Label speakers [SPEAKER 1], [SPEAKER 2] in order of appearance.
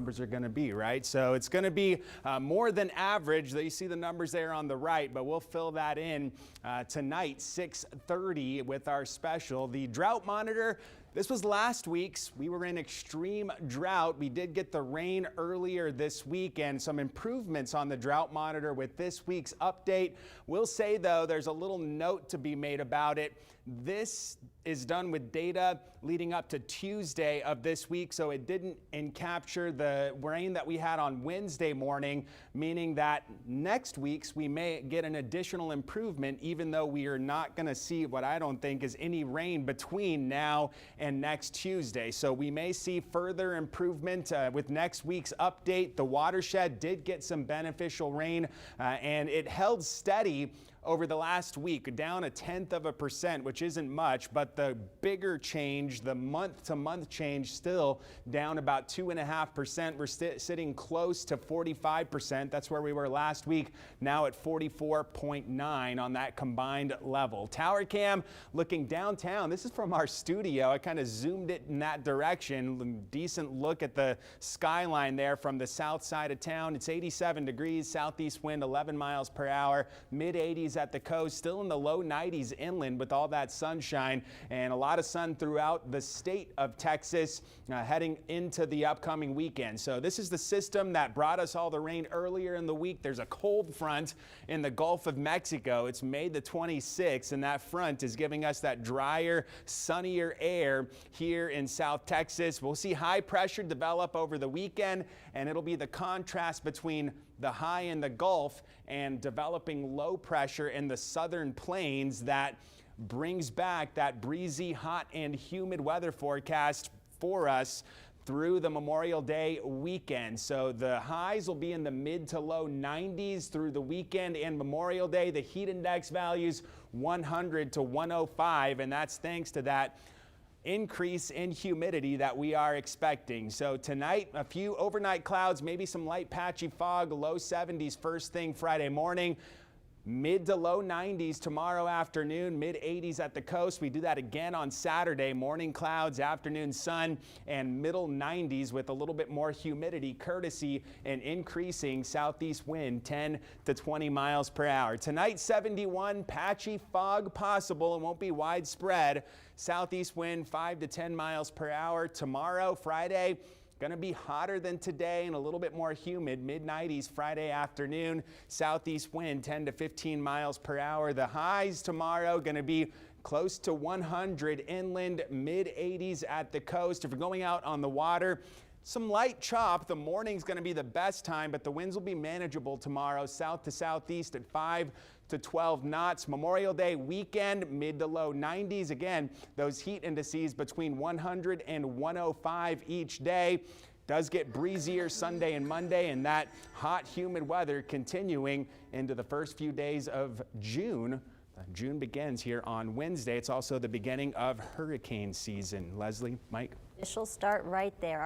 [SPEAKER 1] numbers are going to be, right? So it's going to be more than average. You see the numbers there on the right, but we'll fill that in tonight, 6:30 with our special. The drought monitor, this was last week's. We were in extreme drought. We did get the rain earlier this week and some improvements on the drought monitor with this week's update. We'll say, though, there's a little note to be made about it. This is done with data leading up to Tuesday of this week, so it didn't capture the rain that we had on Wednesday morning, meaning that next week's we may get an additional improvement, even though we are not going to see what I don't think is any rain between now and next Tuesday. So we may see further improvement with next week's update. The watershed did get some beneficial rain and it held steady over the last week, down 0.1%, which isn't much, but the bigger change, the month-to-month change, still down about 2.5%. We're sitting close to 45%. That's where we were last week, now at 44.9 on that combined level. Tower cam looking downtown. This is from our studio. I kind of zoomed it in that direction. Decent look at the skyline there from the south side of town. It's 87 degrees, southeast wind 11 miles per hour, mid-80s at the coast, still in the low 90s inland with all that sunshine, and a lot of sun throughout the state of Texas heading into the upcoming weekend. So this is the system that brought us all the rain earlier in the week. There's a cold front in the Gulf of Mexico. It's May the 26th, and that front is giving us that drier, sunnier air here in South Texas. We'll see high pressure develop over the weekend, and it'll be the contrast between the high in the Gulf and developing low pressure in the southern plains that brings back that breezy, hot, and humid weather forecast for us through the Memorial Day weekend. So the highs will be in the mid to low 90s through the weekend and Memorial Day. The heat index values 100 to 105, and that's thanks to that increase in humidity that we are expecting. So tonight, a few overnight clouds, maybe some light patchy fog, low 70s first thing Friday morning. Mid to low 90s tomorrow afternoon, mid 80s at the coast. We do that again on Saturday. Morning clouds, afternoon sun, and middle 90s with a little bit more humidity courtesy an increasing southeast wind 10 to 20 miles per hour. Tonight 71, patchy fog possible. It won't be widespread. Southeast wind 5 to 10 miles per hour. Tomorrow, Friday, going to be hotter than today and a little bit more humid, mid-90s Friday afternoon. Southeast wind 10 to 15 miles per hour. The highs tomorrow going to be close to 100 inland, mid-80s at the coast. If you're going out on the water, some light chop. The morning's going to be the best time, but the winds will be manageable tomorrow, south to southeast at 5 to 12 knots. Memorial Day weekend, mid to low 90s. Again, those heat indices between 100 and 105 each day. Does get breezier Sunday and Monday, and that hot, humid weather continuing into the first few days of June. June begins here on Wednesday. It's also the beginning of hurricane season. Leslie, Mike?
[SPEAKER 2] She'll start right there.